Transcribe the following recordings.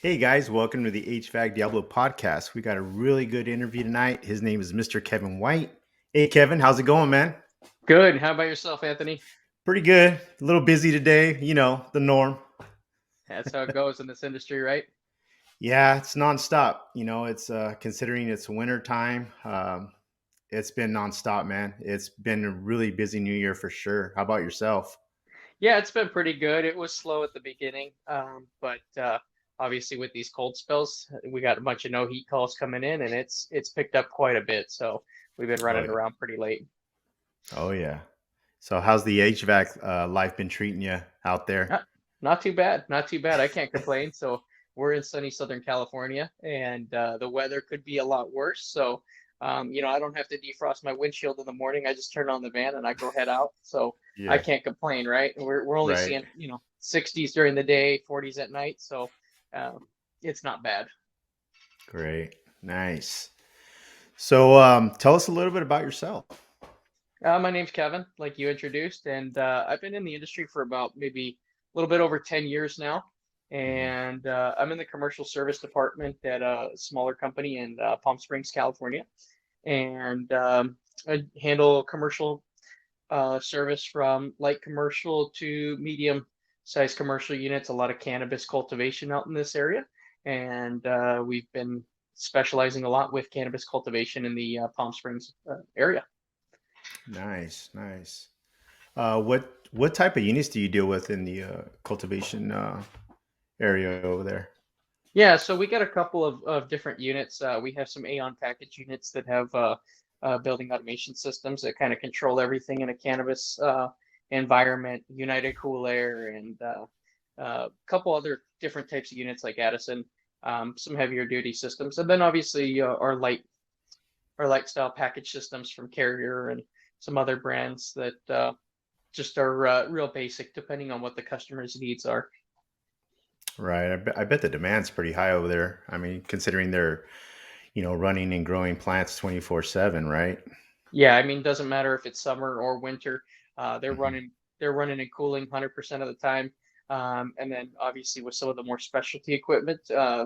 Hey guys, welcome to the HVAC Diablo podcast. We got a really good interview tonight. His name is Mr. Kevin White. Hey Kevin, how's it going, man? Good. How about yourself, Anthony? Pretty good. A little busy today, the norm. That's how it goes in this industry, right? Yeah, it's nonstop. It's considering it's winter time. It's been nonstop, man. It's been a really busy new year for sure. How about yourself? Yeah, it's been pretty good. It was slow at the beginning, but obviously with these cold spells, we got a bunch of no heat calls coming in, and it's picked up quite a bit. So we've been Oh running yeah. around pretty late. Oh yeah. So how's the HVAC life been treating you out there? Not too bad. Not too bad. I can't complain. So we're in sunny Southern California, and the weather could be a lot worse. So I don't have to defrost my windshield in the morning. I just turn on the van and I go head out. So I Yeah. can't complain, right? We're only Right. seeing 60s during the day, 40s at night. So um, it's not bad. Great. Nice. So, tell us a little bit about yourself. My name's Kevin, like you introduced, and I've been in the industry for about maybe a little bit over 10 years now. Mhm. And I'm in the commercial service department at a smaller company in Palm Springs, California. And I handle commercial service from light commercial to medium sized commercial units, a lot of cannabis cultivation out in this area. And we've been specializing a lot with cannabis cultivation in the Palm Springs area. Nice, nice. What type of units do you deal with in the cultivation area over there? Yeah, so we got a couple of different units. We have some Aon package units that have building automation systems that kind of control everything in a cannabis environment, United Cool Air, and a couple other different types of units like Addison, some heavier duty systems, and then obviously our light style package systems from Carrier and some other brands that just are real basic, depending on what the customer's needs are. Right. I bet the demand's pretty high over there. I mean, considering they're, running and growing plants 24/7, right? Yeah, I mean, doesn't matter if it's summer or winter. Hmm. They're running and cooling 100% of the time. And then obviously with some of the more specialty equipment,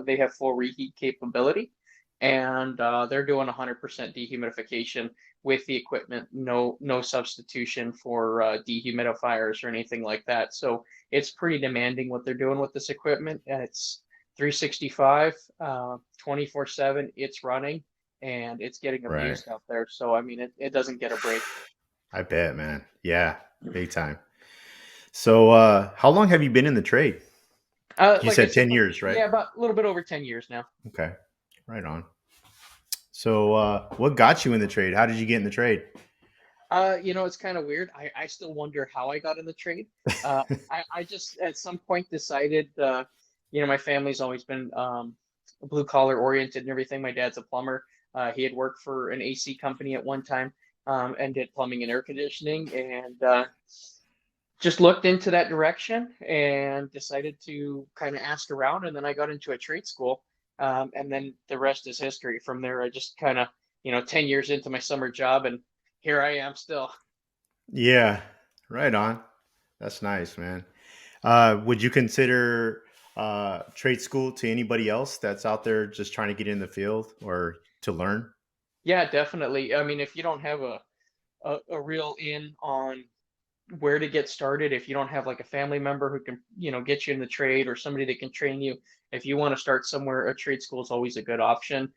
they have full reheat capability, and they're doing 100% dehumidification with the equipment. No substitution for dehumidifiers or anything like that. So it's pretty demanding what they're doing with this equipment, and it's 365, 24/7. It's running and it's getting Right. abused out there. So I mean, it doesn't get a break. I bet, man. Yeah, big time. So, how long have you been in the trade? You Like I said said, 10 years, right? yeah, about a little bit over 10 years now. Okay. Right on. So, what got you in the trade? How did you get in the trade? It's kind of weird. I still wonder how I got in the trade. I just at some point decided, my family's always been blue collar oriented and everything. My dad's a plumber. He had worked for an AC company at one time, and did plumbing and air conditioning, and just looked into that direction and decided to kind of ask around. And then I got into a trade school. And then the rest is history. From there, I just kind of, 10 years into my summer job, and here I am still. Yeah, right on. That's nice, man. Would you consider trade school to anybody else that's out there just trying to get in the field or to learn? Yeah, definitely. I mean, if you don't have a real in on where to get started, if you don't have like a family member who can, get you in the trade or somebody that can train you, if you want to start somewhere, a trade school is always a good option.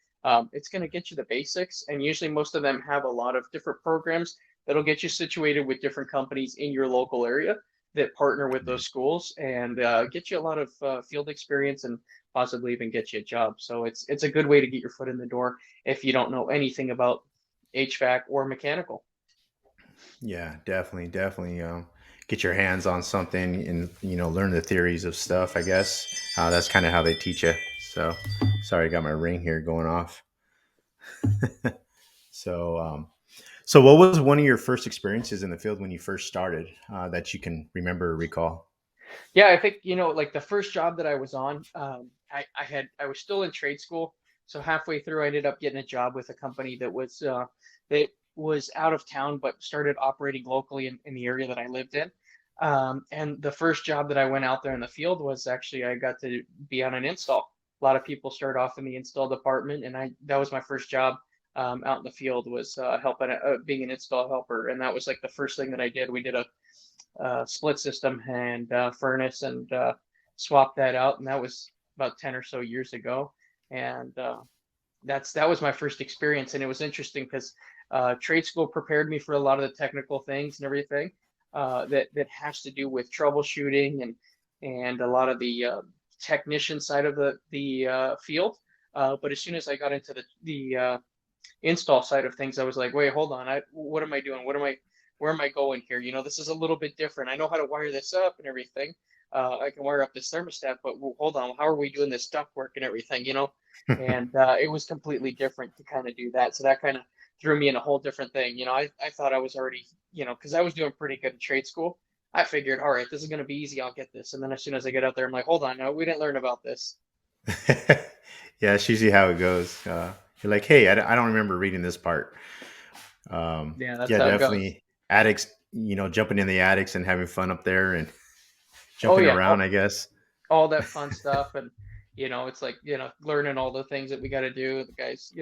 It's going to get you the basics, and usually most of them have a lot of different programs that'll get you situated with different companies in your local area that partner with Yeah. those schools, and get you a lot of field experience and possibly even get you a job. So it's a good way to get your foot in the door if you don't know anything about HVAC or mechanical. Yeah, definitely, definitely. Get your hands on something and learn the theories of stuff. I guess that's kind of how they teach you. So, sorry, I got my ring here going off. So, so what was one of your first experiences in the field when you first started that you can remember or recall? Yeah, I think, like the first job that I was on, I was still in trade school. So halfway through, I ended up getting a job with a company that was out of town, but started operating locally in the area that I lived in. And the first job that I went out there in the field was actually I got to be on an install. a lot of people start off in the install department, and that was my first job out in the field was helping being an install helper, and that was like the first thing that I did. We did a split system and furnace and swapped that out, and that was about 10 or so years ago, and that was my first experience, and it was interesting because trade school prepared me for a lot of the technical things and everything that has to do with troubleshooting and a lot of the technician side of the field. But as soon as I got into the install side of things, I was like, wait, hold on, what am I doing? Where am I going here? This is a little bit different. I know how to wire this up and everything. I can wire up this thermostat, but well, hold on, how are we doing this ductwork and everything? And it was completely different to kind of do that. So that kind of threw me in a whole different thing. I thought I was already, because I was doing pretty good in trade school. I figured, all right, this is going to be easy. I'll get this. And then as soon as I get out there, I'm like, hold on, no, we didn't learn about this. Yeah, it's usually how it goes. You're like, hey, I don't remember reading this part. Yeah, that's Yeah, how it goes. definitely attics, jumping in the attics and having fun up there and Oh jumping yeah, around, I guess. all that fun stuff, and it's like learning all the things that we got to do. The guys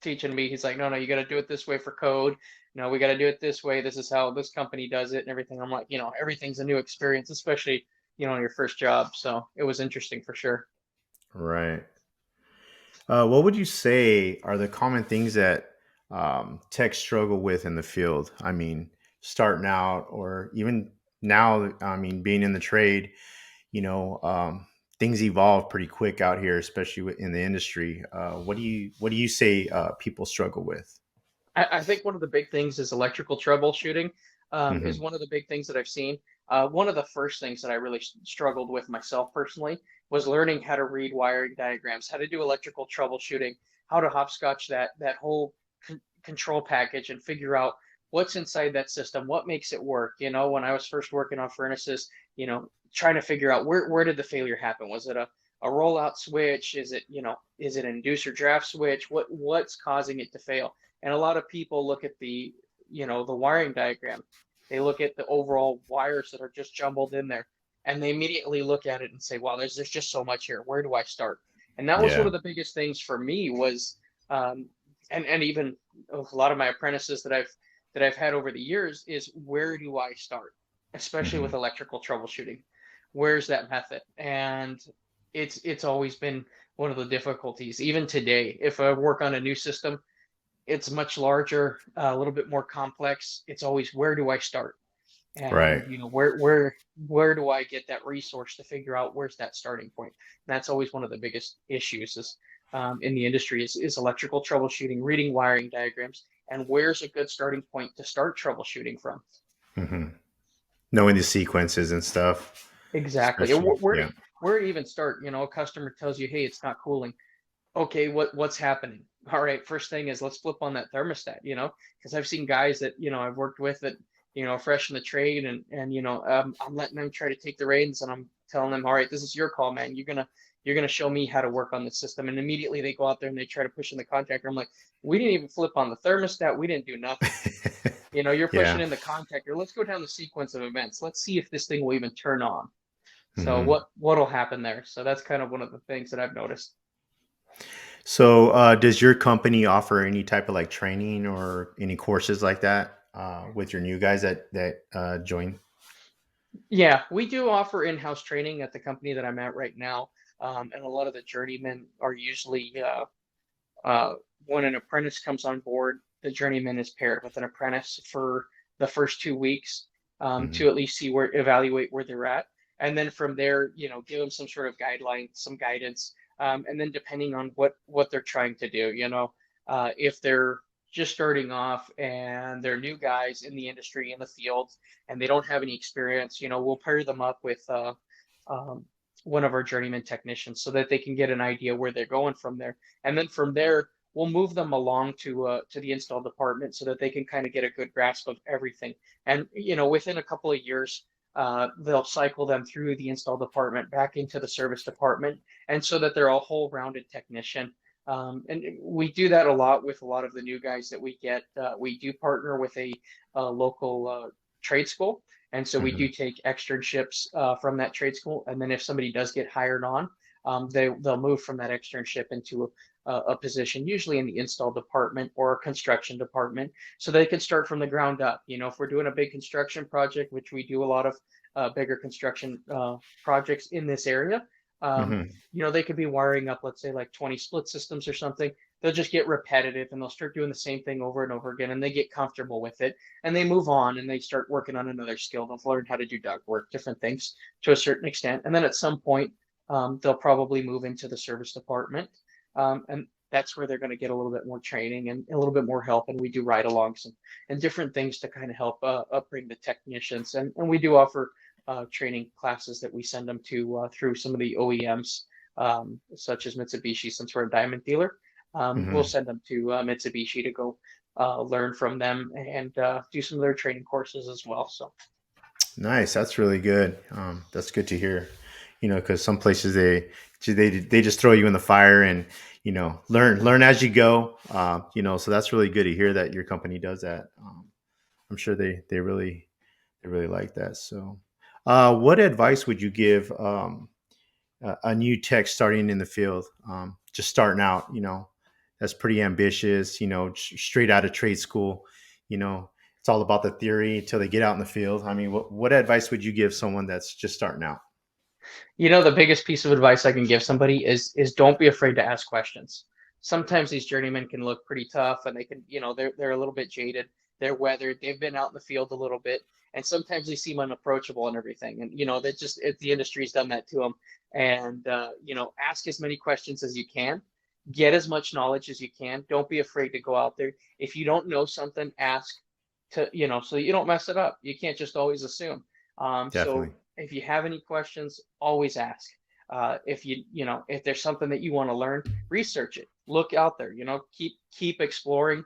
teaching me, he's like, no, you got to do it this way for code. No, we got to do it this way. This is how this company does it and everything. I'm like, everything's a new experience, especially on your first job. So it was interesting for sure. Right. What would you say are the common things that techs struggle with in the field? I mean, starting out or even now, I mean, being in the trade, you know, um, things evolve pretty quick out here, especially in the industry. What do you say people struggle with? I think one of the big things is electrical troubleshooting. Is Hmm. one of the big things that I've seen. One of the first things that I really struggled with myself personally was learning how to read wiring diagrams, how to do electrical troubleshooting, how to hopscotch that whole control package and figure out what's inside that system, what makes it work. When I was first working on furnaces, trying to figure out where did the failure happen? Was it a rollout switch? Is it an inducer draft switch? What's causing it to fail? And a lot of people look at the wiring diagram. They look at the overall wires that are just jumbled in there, and they immediately look at it and say, "Wow, there's just so much here. Where do I start?" And that was one Yeah. of the biggest things for me was, and even a lot of my apprentices that I've had over the years is where do I start, especially with Hmm. electrical troubleshooting. Where's that method? And it's always been one of the difficulties. Even today, if I work on a new system, it's much larger, a little bit more complex. It's always where do I start? And Right. where do I get that resource to figure out where's that starting point? And that's always one of the biggest issues is in the industry is electrical troubleshooting, reading wiring diagrams, and where's a good starting point to start troubleshooting from? Hmm. Knowing the sequences and stuff, Exactly. And especially. Yeah. where to even start? A customer tells you, hey, it's not cooling. Okay, what's happening? All right, first thing is let's flip on that thermostat, because I've seen guys that, I've worked with that, fresh in the trade and I'm letting them try to take the reins and I'm telling them, all right, this is your call, man. You're gonna show me how to work on this system. And immediately they go out there and they try to push in the contactor. I'm like, we didn't even flip on the thermostat, we didn't do nothing. You're pushing Yeah. in the contactor. Let's go down the sequence of events. Let's see if this thing will even turn on. So Hmm. what'll happen there? So that's kind of one of the things that I've noticed. So, does your company offer any type of like training or any courses like that with your new guys that join? Yeah, we do offer in-house training at the company that I'm at right now, and a lot of the journeymen are usually uh, when an apprentice comes on board, the journeyman is paired with an apprentice for the first 2 weeks to Hmm. at least evaluate where they're at, and then from there, give them some sort of guideline, some guidance, and then depending on what they're trying to do, if they're just starting off and they're new guys in the industry in the field and they don't have any experience, we'll pair them up with um, one of our journeyman technicians so that they can get an idea where they're going from there. And then from there, we'll move them along to the install department so that they can kind of get a good grasp of everything. And within a couple of years, they'll cycle them through the install department back into the service department, and so that they're a whole-rounded technician. And we do that a lot with a lot of the new guys that we get. We do partner with a local trade school, and so we do Hmm. take externships from that trade school. And then if somebody does get hired on, they'll move from that externship into a position, usually in the install department or a construction department, so they can start from the ground up. If we're doing a big construction project, which we do a lot of bigger construction projects in this area, um, Hmm. they could be wiring up, let's say, like 20 split systems or something. They'll just get repetitive and they'll start doing the same thing over and over again, and they get comfortable with it and they move on and they start working on another skill. They'll learn how to do duct work, different things to a certain extent. And then at some point, they'll probably move into the service department. And that's where they're going to get a little bit more training and a little bit more help. And we do ride alongs and different things to kind of help upbring the technicians. And we do offer training classes that we send them to through some of the OEMs, such as Mitsubishi, since we're a diamond dealer. We'll Hmm. send them to Mitsubishi to go learn from them and do some of their training courses as well. So Nice. That's really good. That's good to hear. Because some places they just throw you in the fire and learn as you go. So that's really good to hear that your company does that. I'm sure they really like that. So, what advice would you give a new tech starting in the field, just starting out? That's pretty ambitious. Straight out of trade school. It's all about the theory until they get out in the field. I mean, what advice would you give someone that's just starting out? the biggest piece of advice I can give somebody is don't be afraid to ask questions. Sometimes these journeymen can look pretty tough and they can, they're a little bit jaded. They're weathered. They've been out in the field a little bit, and sometimes they seem unapproachable and everything. And that just the industry's done that to them. And ask as many questions as you can. Get as much knowledge as you can. Don't be afraid to go out there. If you don't know something, ask so that you don't mess it up. You can't just always assume. So Definitely. if you have any questions, always ask. If there's something that you want to learn, research it. Look out there. Keep exploring.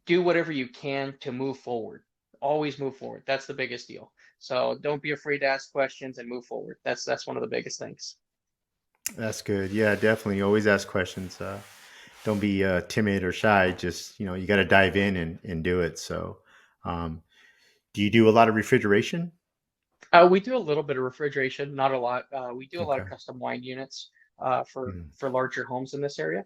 Do whatever you can to move forward. Always move forward. That's the biggest deal. So don't be afraid to ask questions and move forward. That's one of the biggest things. That's good. Yeah, definitely. Always ask questions. Don't be timid or shy. Just you got to dive in and do it. So, um, do you do a lot of refrigeration? We do a little bit of refrigeration, not a lot. We do a lot of Okay. custom wine units for Mhm. larger homes in this area.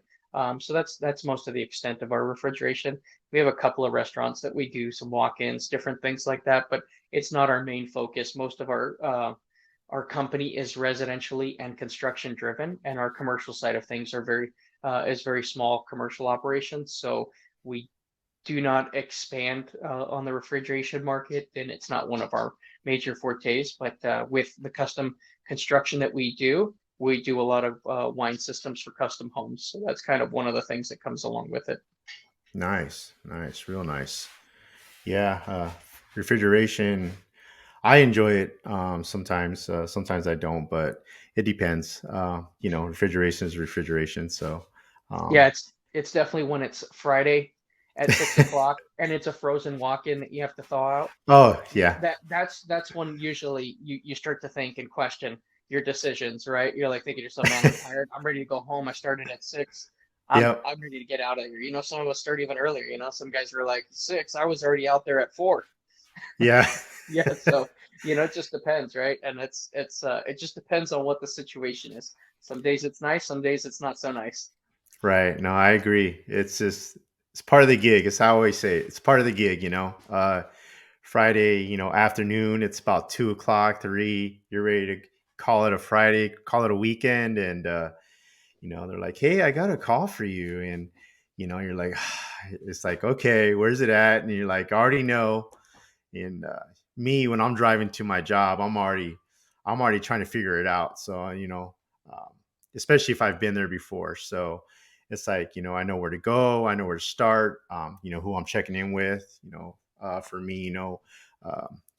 So that's most of the extent of our refrigeration. We have a couple of restaurants that we do some walk-ins, different things like that, but it's not our main focus. Most of our company is residentially and construction driven, and our commercial side of things are very small commercial operations. So we do not expand on the refrigeration market, and it's not one of our major fortes. But with the custom construction that we do a lot of wine systems for custom homes. So that's kind of one of the things that comes along with it. Nice, nice, real nice. Yeah, refrigeration. I enjoy it sometimes. Sometimes I don't, but it depends. Refrigeration is refrigeration. So, Yeah, um, it's definitely when it's Friday at 6 o'clock and it's a frozen walk-in that you have to thaw out. oh yeah, That's when usually you start to think and question your decisions, right? You're like thinking to yourself, man, I'm tired. I'm ready to go home. I started at 6. I'm yep, I'm ready to get out of here. Some of us start even earlier. Some guys were like 6. I was already out there at 4. yeah. Yeah, so it just depends, right? And it just depends on what the situation is. Some days it's nice, some days it's not so nice. Right. No, I agree. It's part of the gig. It's how I always say it. It's part of the gig. Friday, afternoon. It's about 2 o'clock, 3. You're ready to call it a Friday, call it a weekend, and they're like, "Hey, I got a call for you," and you're like, it's like, okay, where's it at? And you're like, I already know. And me, when I'm driving to my job, I'm already trying to figure it out. So um, especially if I've been there before. So it's like I know where to go, I know where to start. Who I'm checking in with. For me,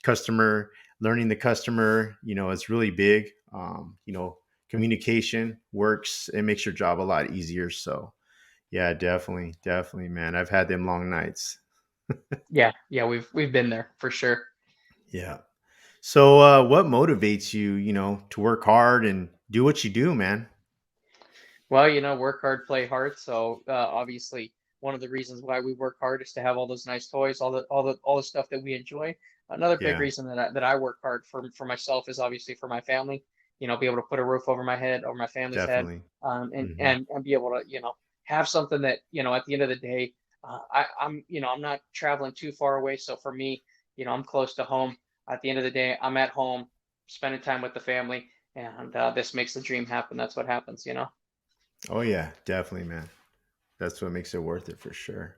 customer learning the customer. Is really big. Communication works. It makes your job a lot easier. So yeah, definitely, definitely, man. I've had them long nights. Yeah, yeah, we've been there for sure. Yeah. So, what motivates you, to work hard and do what you do, man? Well, work hard, play hard. So obviously, one of the reasons why we work hard is to have all those nice toys, all the stuff that we enjoy. Another big Yeah. reason that I work hard for myself is obviously for my family. be able to put a roof over my head, over my family's head, Definitely. and Hmm. and be able to have something that at the end of the day, I'm not traveling too far away, so for me, I'm close to home. At the end of the day, I'm at home, spending time with the family, and this makes the dream happen. That's what happens. Oh yeah, definitely, man. That's what makes it worth it for sure.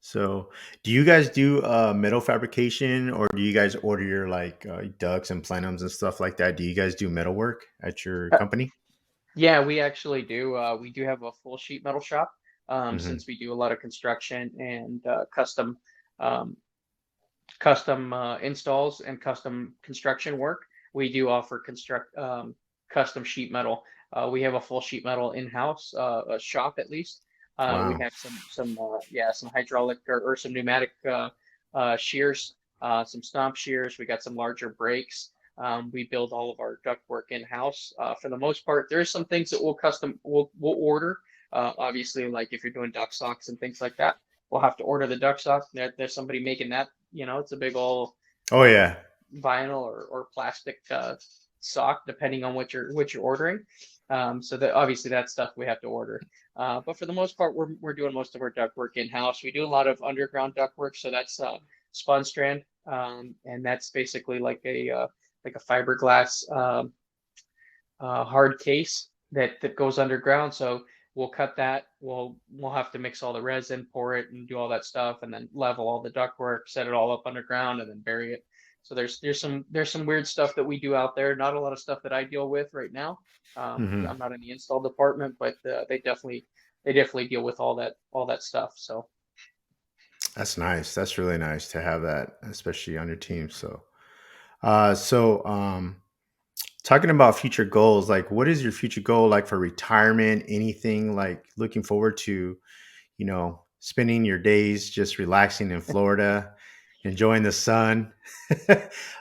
So, do you guys do metal fabrication, or do you guys order your like ducts and plenums and stuff like that? Do you guys do metal work at your company? Yeah, we actually do. We do have a full sheet metal shop, Hmm. since we do a lot of construction and um, custom installs and custom construction work. We do offer construct custom sheet metal. We have a full sheet metal in-house, a shop at least. We Wow. have some hydraulic or some pneumatic shears, some stomp shears. We got some larger brakes. We build all of our ductwork in-house. For the most part, there's some things that we'll order. Obviously, like if you're doing duct socks and things like that, we'll have to order the duct socks. There's somebody making that. It's a big old Oh uh, yeah. vinyl or plastic sock, depending on what you're ordering. So that obviously that stuff we have to order. But for the most part, we're doing most of our duct work in house. We do a lot of underground duct work, so that's spun strand, and that's basically like a fiberglass hard case that goes underground. So we'll cut that. We'll have to mix all the resin, pour it, and do all that stuff, and then level all the ductwork, set it all up underground, and then bury it. So there's some weird stuff that we do out there. Not a lot of stuff that I deal with right now. Hmm. I'm not in the install department, but they definitely deal with all that stuff. So That's nice. That's really nice to have that, especially on your team. So, talking about future goals, like what is your future goal like for retirement? Anything like looking forward to, spending your days just relaxing in Florida, enjoying the sun?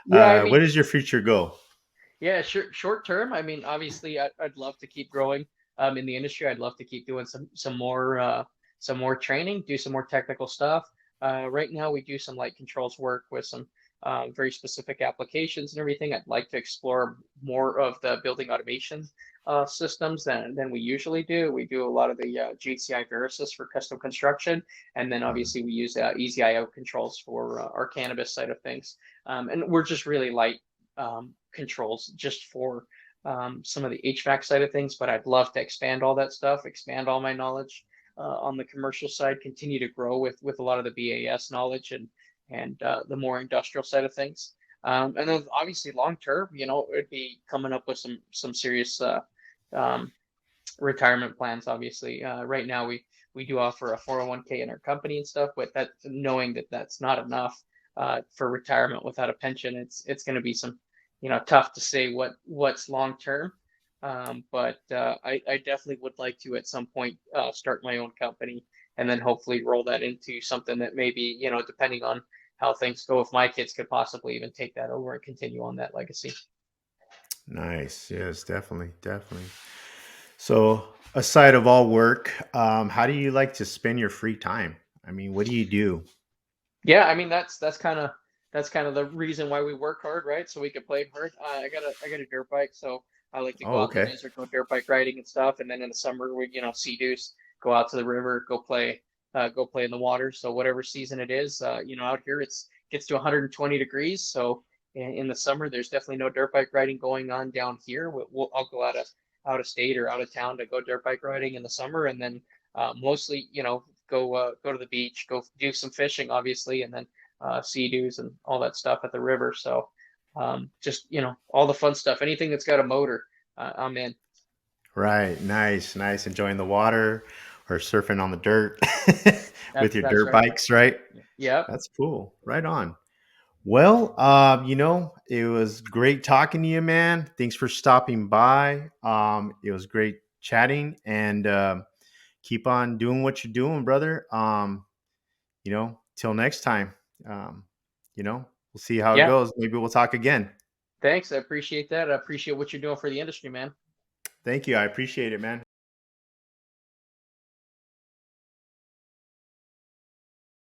yeah, I What mean, is your future goal? yeah, short term. I mean, obviously, I'd love to keep growing in the industry. I'd love to keep doing some more training, do some more technical stuff. Right now, we do some light controls work with some very specific applications and everything. I'd like to explore more of the building automation systems than we usually do. We do a lot of the GCI Verisys for custom construction, and then Mhm. obviously we use Easy IO controls for our cannabis side of things. And we're just really light controls just for some of the HVAC side of things, but I'd love to expand all that stuff, expand all my knowledge on the commercial side, continue to grow with a lot of the BAS knowledge and the more industrial side of things. And then obviously long term, it'd be coming up with some serious um, retirement plans. Obviously, right now we do offer a 401k in our company and stuff, but that knowing that that's not enough for retirement without a pension, it's going to be some tough to say what's long term. But I definitely would like to at some point start my own company and then hopefully roll that into something that maybe depending on how things go, if my kids could possibly even take that over and continue on that legacy. Nice. Yes, definitely, definitely. So, aside of all work, how do you like to spend your free time? I mean, what do you do? Yeah, I mean that's kind of the reason why we work hard, right? So we can play hard. I got a dirt bike, so I like to go Oh, out in the okay. desert, go dirt bike riding and stuff. And then in the summer, we sea deuce, go out to the river, go play in the water. So whatever season it is, out here it's gets to 120 degrees. So in the summer, there's definitely no dirt bike riding going on down here. I'll go out of state or out of town to go dirt bike riding in the summer, and then mostly go to the beach, go do some fishing, obviously, and then sea doos and all that stuff at the river. So just all the fun stuff. Anything that's got a motor, I'm in. Right. Nice. Nice. Enjoying the water or surfing on the dirt with your That's dirt right. bikes, right? Yep. That's cool. Right on. Well, it was great talking to you, man. Thanks for stopping by. It was great chatting and keep on doing what you're doing, brother. Till next time. Um, we'll see how it Yeah. goes. Maybe we'll talk again. Thanks. I appreciate that. I appreciate what you're doing for the industry, man. Thank you. I appreciate it, man.